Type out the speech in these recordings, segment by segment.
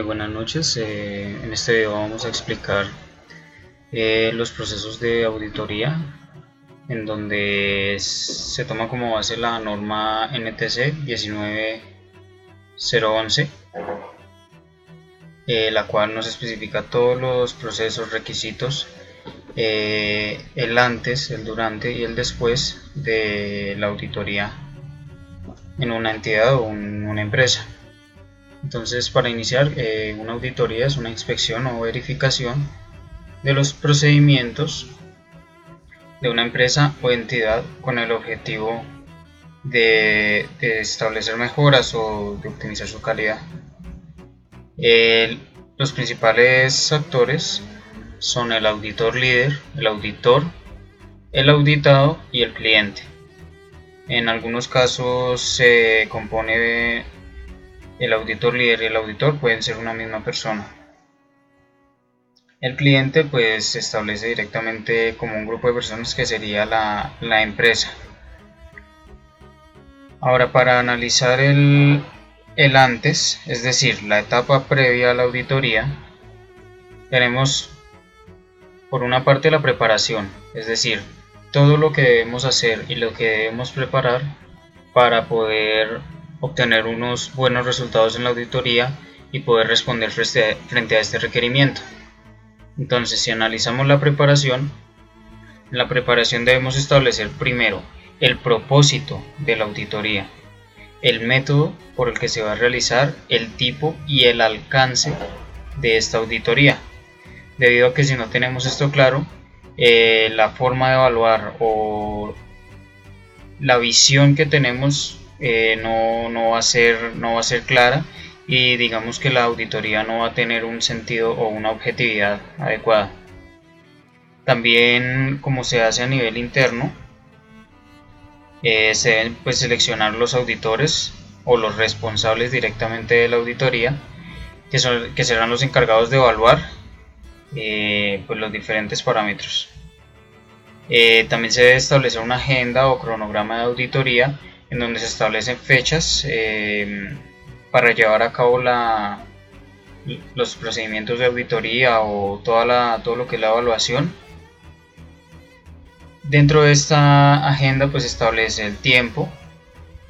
Buenas noches, en este video vamos a explicar los procesos de auditoría en donde se toma como base la norma NTC 19011, la cual nos especifica todos los procesos, requisitos, el antes, el durante y el después de la auditoría en una entidad o en una empresa. Entonces, para iniciar, una auditoría es una inspección o verificación de los procedimientos de una empresa o entidad con el objetivo de establecer mejoras o de optimizar su calidad. Los principales actores son el auditor líder, el auditor, el auditado y el cliente. En algunos casos se compone de el auditor líder y el auditor pueden ser una misma persona. El cliente pues se establece directamente como un grupo de personas que sería la empresa. Ahora, para analizar el antes, es decir, la etapa previa a la auditoría, tenemos por una parte la preparación, es decir, todo lo que debemos hacer y lo que debemos preparar para poder obtener unos buenos resultados en la auditoría y poder responder frente a este requerimiento. Entonces, si analizamos la preparación, en la preparación debemos establecer primero el propósito de la auditoría, el método por el que se va a realizar, el tipo y el alcance de esta auditoría, debido a que si no tenemos esto claro, la forma de evaluar o la visión que tenemos no va a ser clara, y digamos que la auditoría no va a tener un sentido o una objetividad adecuada. También, como se hace a nivel interno, se deben pues seleccionar los auditores o los responsables directamente de la auditoría, que serán los encargados de evaluar pues los diferentes parámetros. También se debe establecer una agenda o cronograma de auditoría en donde se establecen fechas para llevar a cabo los procedimientos de auditoría o todo lo que es la evaluación. Dentro de esta agenda pues establece el tiempo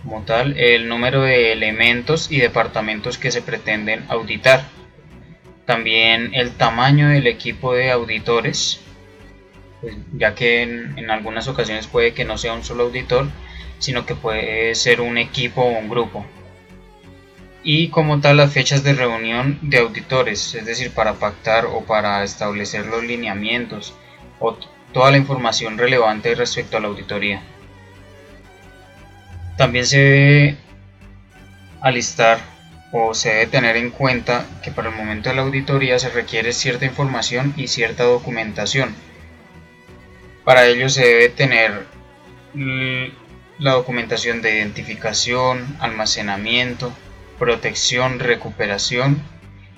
como tal, el número de elementos y departamentos que se pretenden auditar, también el tamaño del equipo de auditores, pues, ya que en algunas ocasiones puede que no sea un solo auditor, sino que puede ser un equipo o un grupo. Y como tal, las fechas de reunión de auditores, es decir, para pactar o para establecer los lineamientos o toda la información relevante respecto a la auditoría. También se debe alistar o se debe tener en cuenta que para el momento de la auditoría se requiere cierta información y cierta documentación. Para ello se debe tener la documentación de identificación, almacenamiento, protección, recuperación,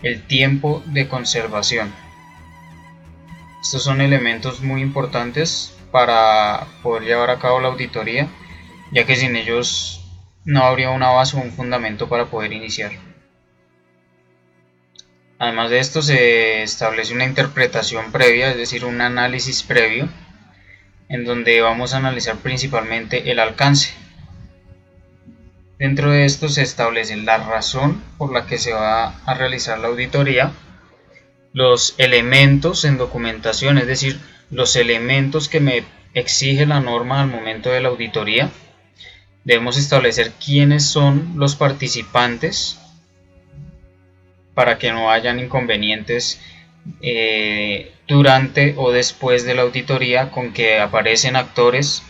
el tiempo de conservación. Estos son elementos muy importantes para poder llevar a cabo la auditoría, ya que sin ellos no habría una base o un fundamento para poder iniciar. Además de esto, se establece una interpretación previa, es decir, un análisis previo, en donde vamos a analizar principalmente el alcance. Dentro de esto se establece la razón por la que se va a realizar la auditoría, los elementos en documentación, es decir, los elementos que me exige la norma al momento de la auditoría. Debemos establecer quiénes son los participantes para que no hayan inconvenientes durante o después de la auditoría con que aparecen actores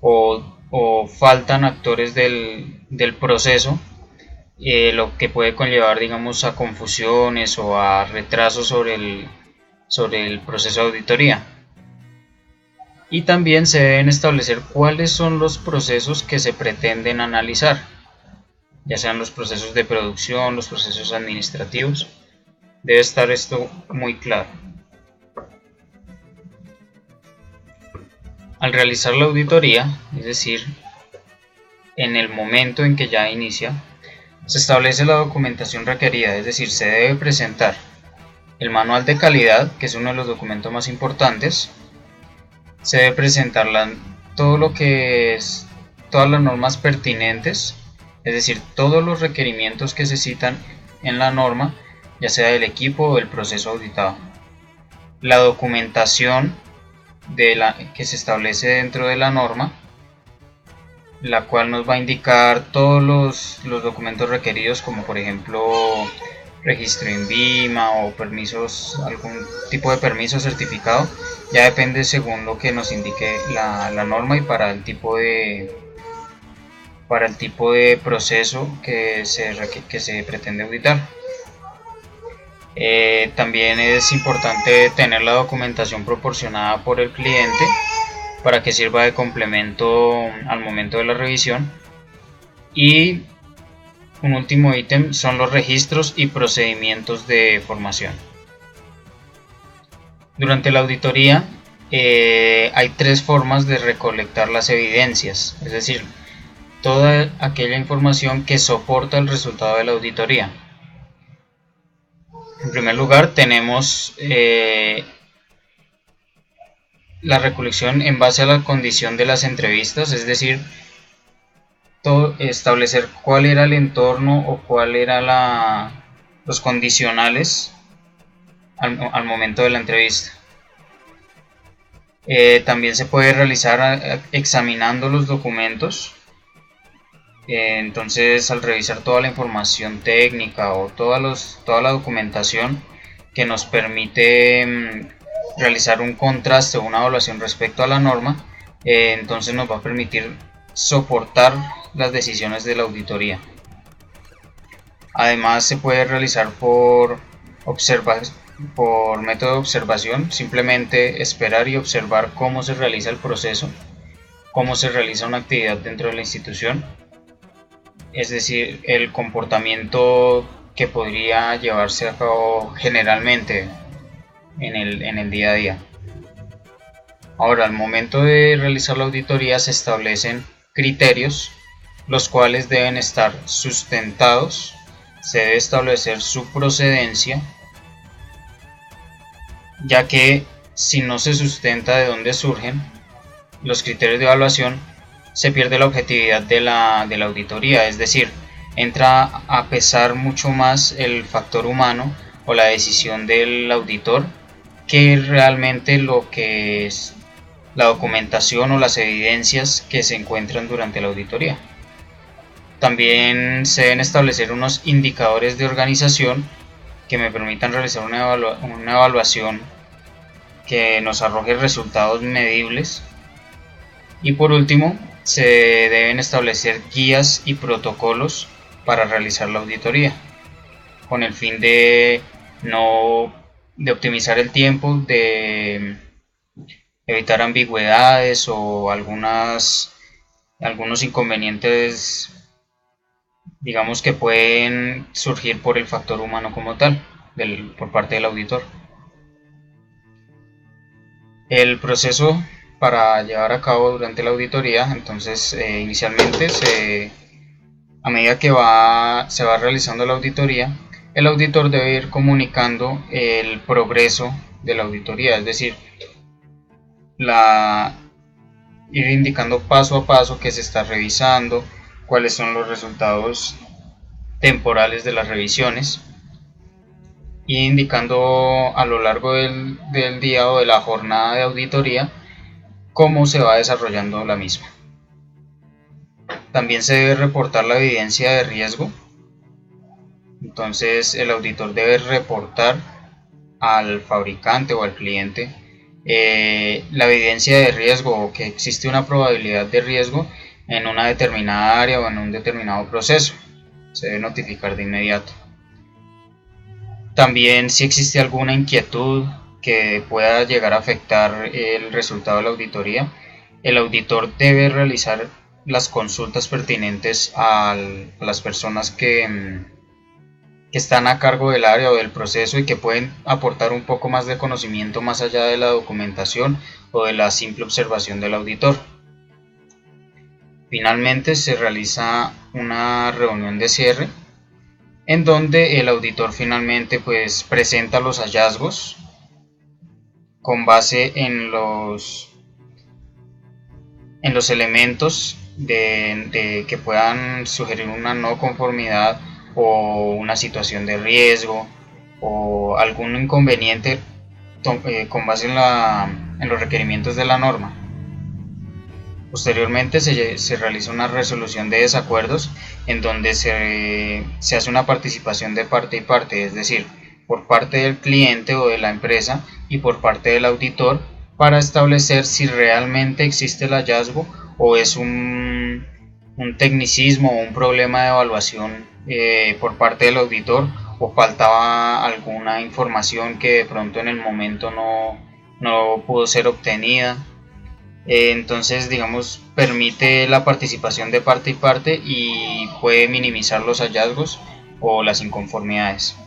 o faltan actores del proceso, lo que puede conllevar, digamos, a confusiones o a retrasos sobre el proceso de auditoría. Y también se deben establecer cuáles son los procesos que se pretenden analizar, ya sean los procesos de producción, los procesos administrativos. Debe estar esto muy claro. Al realizar la auditoría, es decir, en el momento en que ya inicia, se establece la documentación requerida, es decir, se debe presentar el manual de calidad, que es uno de los documentos más importantes. Se debe presentar todo lo que es todas las normas pertinentes, es decir, todos los requerimientos que se citan en la norma, ya sea del equipo o del proceso auditado. La documentación que se establece dentro de la norma, la cual nos va a indicar todos los documentos requeridos, como por ejemplo registro INVIMA o permisos, algún tipo de permiso certificado. Ya depende según lo que nos indique la norma y para el tipo de proceso que se pretende auditar. También es importante tener la documentación proporcionada por el cliente para que sirva de complemento al momento de la revisión. Y un último ítem son los registros y procedimientos de formación. Durante la auditoría hay 3 formas de recolectar las evidencias, es decir, toda aquella información que soporta el resultado de la auditoría. En primer lugar tenemos la recolección en base a la condición de las entrevistas, es decir, establecer cuál era el entorno o cuál era los condicionales al momento de la entrevista. También se puede realizar examinando los documentos. Entonces, al revisar toda la información técnica o toda la documentación que nos permite realizar un contraste o una evaluación respecto a la norma, entonces nos va a permitir soportar las decisiones de la auditoría. Además, se puede realizar por método de observación, simplemente esperar y observar cómo se realiza el proceso, cómo se realiza una actividad dentro de la institución, es decir, el comportamiento que podría llevarse a cabo generalmente en el día a día. Ahora, al momento de realizar la auditoría se establecen criterios, los cuales deben estar sustentados, se debe establecer su procedencia, ya que si no se sustenta de dónde surgen los criterios de evaluación, se pierde la objetividad de la auditoría, es decir, entra a pesar mucho más el factor humano o la decisión del auditor que realmente lo que es la documentación o las evidencias que se encuentran durante la auditoría. También se deben establecer unos indicadores de organización que me permitan realizar una evaluación que nos arroje resultados medibles. Y por último, se deben establecer guías y protocolos para realizar la auditoría, con el fin de optimizar el tiempo, de evitar ambigüedades o algunos inconvenientes, digamos, que pueden surgir por el factor humano como tal, por parte del auditor. El proceso para llevar a cabo durante la auditoría, entonces inicialmente a medida que se va realizando la auditoría, el auditor debe ir comunicando el progreso de la auditoría, es decir, ir indicando paso a paso que se está revisando, cuáles son los resultados temporales de las revisiones, y indicando a lo largo del día o de la jornada de auditoría cómo se va desarrollando la misma. También se debe reportar la evidencia de riesgo. Entonces el auditor debe reportar al fabricante o al cliente la evidencia de riesgo o que existe una probabilidad de riesgo en una determinada área o en un determinado proceso. Se debe notificar de inmediato. También, si existe alguna inquietud que pueda llegar a afectar el resultado de la auditoría, el auditor debe realizar las consultas pertinentes a las personas que que están a cargo del área o del proceso y que pueden aportar un poco más de conocimiento más allá de la documentación o de la simple observación del auditor. Finalmente se realiza una reunión de cierre en donde el auditor finalmente pues presenta los hallazgos con base en los elementos que puedan sugerir una no conformidad o una situación de riesgo o algún inconveniente con base en los requerimientos de la norma. Posteriormente se realiza una resolución de desacuerdos en donde se hace una participación de parte y parte, es decir, por parte del cliente o de la empresa y por parte del auditor, para establecer si realmente existe el hallazgo o es un tecnicismo o un problema de evaluación por parte del auditor, o faltaba alguna información que de pronto en el momento no pudo ser obtenida. Entonces, digamos, permite la participación de parte y parte y puede minimizar los hallazgos o las inconformidades.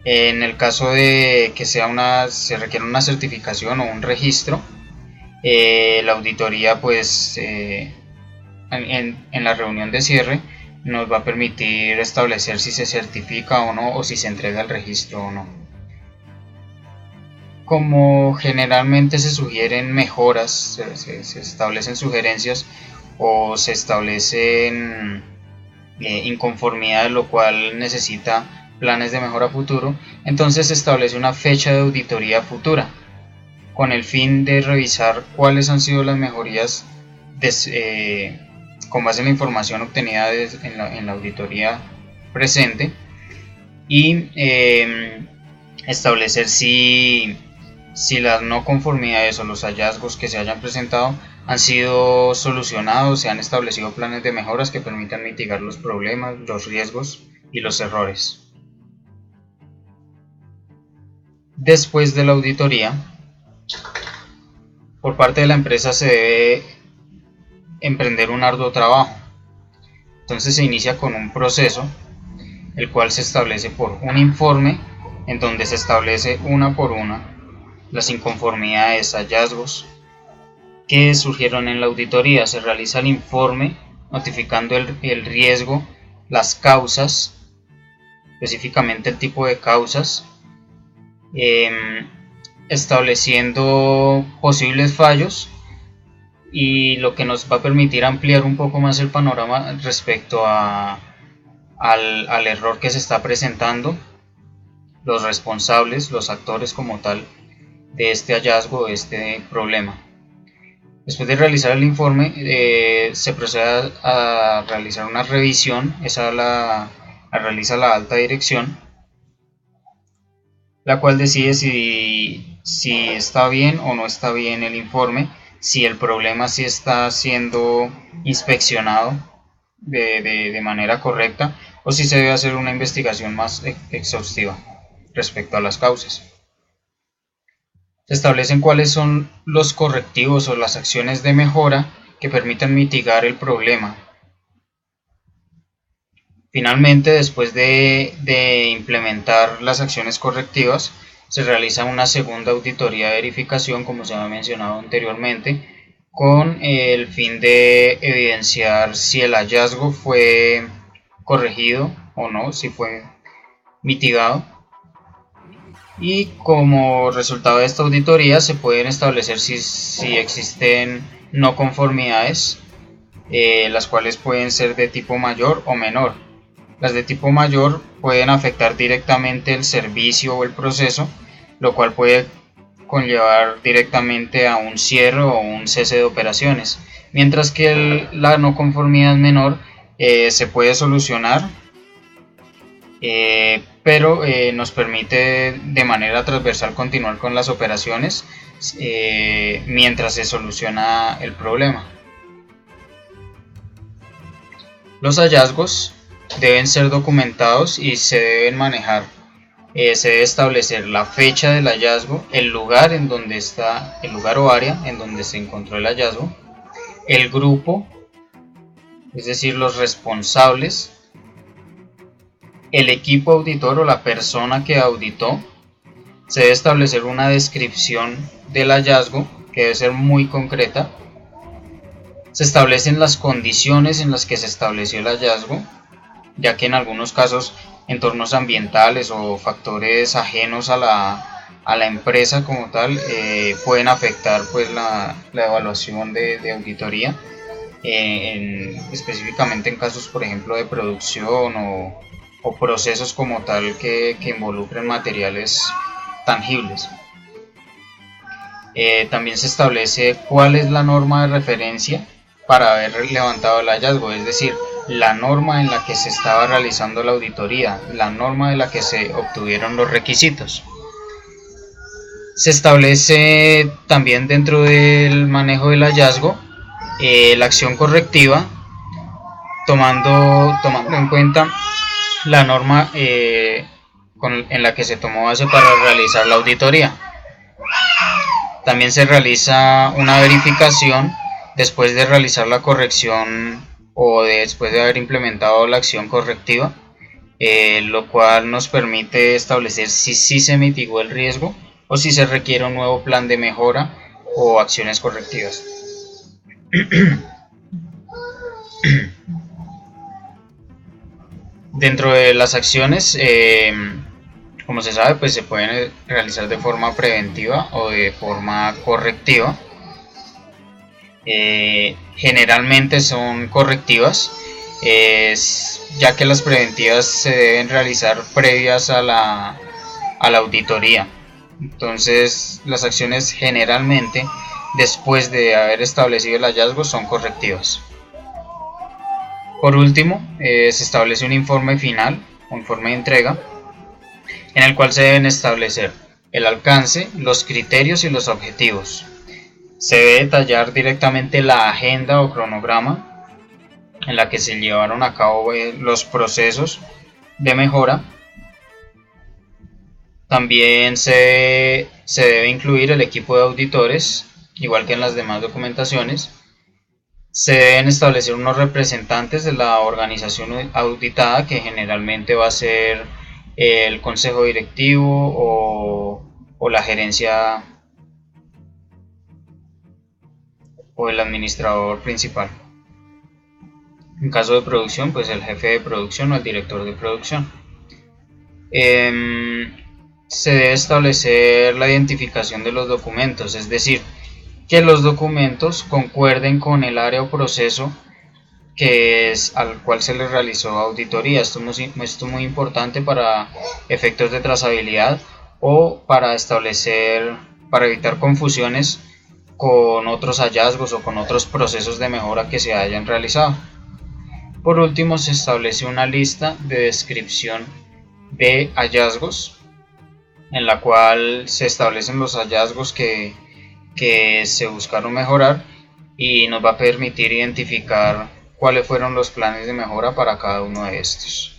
En el caso de que se requiera una certificación o un registro, la auditoría pues en la reunión de cierre nos va a permitir establecer si se certifica o no, o si se entrega el registro o no. Como generalmente se sugieren mejoras, se establecen sugerencias o se establecen inconformidades, lo cual necesita planes de mejora futuro, entonces se establece una fecha de auditoría futura con el fin de revisar cuáles han sido las mejorías con base en la información obtenida en la auditoría presente y establecer si las no conformidades o los hallazgos que se hayan presentado han sido solucionados, se han establecido planes de mejoras que permitan mitigar los problemas, los riesgos y los errores. Después de la auditoría, por parte de la empresa se debe emprender un arduo trabajo. Entonces se inicia con un proceso, el cual se establece por un informe, en donde se establece una por una las inconformidades, hallazgos que surgieron en la auditoría. Se realiza el informe notificando el riesgo, las causas, específicamente el tipo de causas, estableciendo posibles fallos, y lo que nos va a permitir ampliar un poco más el panorama respecto al error que se está presentando, los responsables, los actores como tal de este hallazgo, de este problema. Después de realizar el informe, se procede a realizar una revisión. Esa la realiza la alta dirección, la cual decide si está bien o no está bien el informe, si el problema sí está siendo inspeccionado de manera correcta, o si se debe hacer una investigación más exhaustiva respecto a las causas. Se establecen cuáles son los correctivos o las acciones de mejora que permitan mitigar el problema. Finalmente, después de implementar las acciones correctivas, se realiza una segunda auditoría de verificación, como se había mencionado anteriormente, con el fin de evidenciar si el hallazgo fue corregido o no, si fue mitigado. Y como resultado de esta auditoría se pueden establecer si existen no conformidades, las cuales pueden ser de tipo mayor o menor. Las de tipo mayor pueden afectar directamente el servicio o el proceso, lo cual puede conllevar directamente a un cierre o un cese de operaciones, mientras que la no conformidad menor se puede solucionar, pero nos permite de manera transversal continuar con las operaciones mientras se soluciona el problema. Los hallazgos deben ser documentados y se deben manejar. Se debe establecer la fecha del hallazgo, el lugar en donde está, el lugar o área en donde se encontró el hallazgo, el grupo, es decir, los responsables, el equipo auditor o la persona que auditó se debe establecer una descripción del hallazgo que debe ser muy concreta. Se establecen las condiciones en las que se estableció el hallazgo, ya que en algunos casos entornos ambientales o factores ajenos a la empresa como tal pueden afectar pues la evaluación de auditoría, específicamente en casos por ejemplo de producción o procesos como tal que involucren materiales tangibles. También se establece cuál es la norma de referencia para haber levantado el hallazgo, es decir, la norma en la que se estaba realizando la auditoría, la norma de la que se obtuvieron los requisitos. Se establece también dentro del manejo del hallazgo la acción correctiva, tomando en cuenta la norma en la que se tomó base para realizar la auditoría. También se realiza una verificación después de realizar la corrección o después de haber implementado la acción correctiva, lo cual nos permite establecer si se mitigó el riesgo o si se requiere un nuevo plan de mejora o acciones correctivas. Dentro de las acciones, como se sabe, pues se pueden realizar de forma preventiva o de forma correctiva. Generalmente son correctivas, ya que las preventivas se deben realizar previas a la auditoría. Entonces, las acciones generalmente, después de haber establecido el hallazgo, son correctivas. Por último, se establece un informe final, un informe de entrega, en el cual se deben establecer el alcance, los criterios y los objetivos. Se debe detallar directamente la agenda o cronograma en la que se llevaron a cabo los procesos de mejora. También se debe incluir el equipo de auditores, igual que en las demás documentaciones. Se deben establecer unos representantes de la organización auditada, que generalmente va a ser el consejo directivo o la gerencia o el administrador principal. En caso de producción, pues el jefe de producción o el director de producción. Se debe establecer la identificación de los documentos, es decir, que los documentos concuerden con el área o proceso al cual se le realizó auditoría. Esto es muy importante para efectos de trazabilidad o para evitar confusiones con otros hallazgos o con otros procesos de mejora que se hayan realizado. Por último, se establece una lista de descripción de hallazgos, en la cual se establecen los hallazgos que se buscaron mejorar y nos va a permitir identificar cuáles fueron los planes de mejora para cada uno de estos.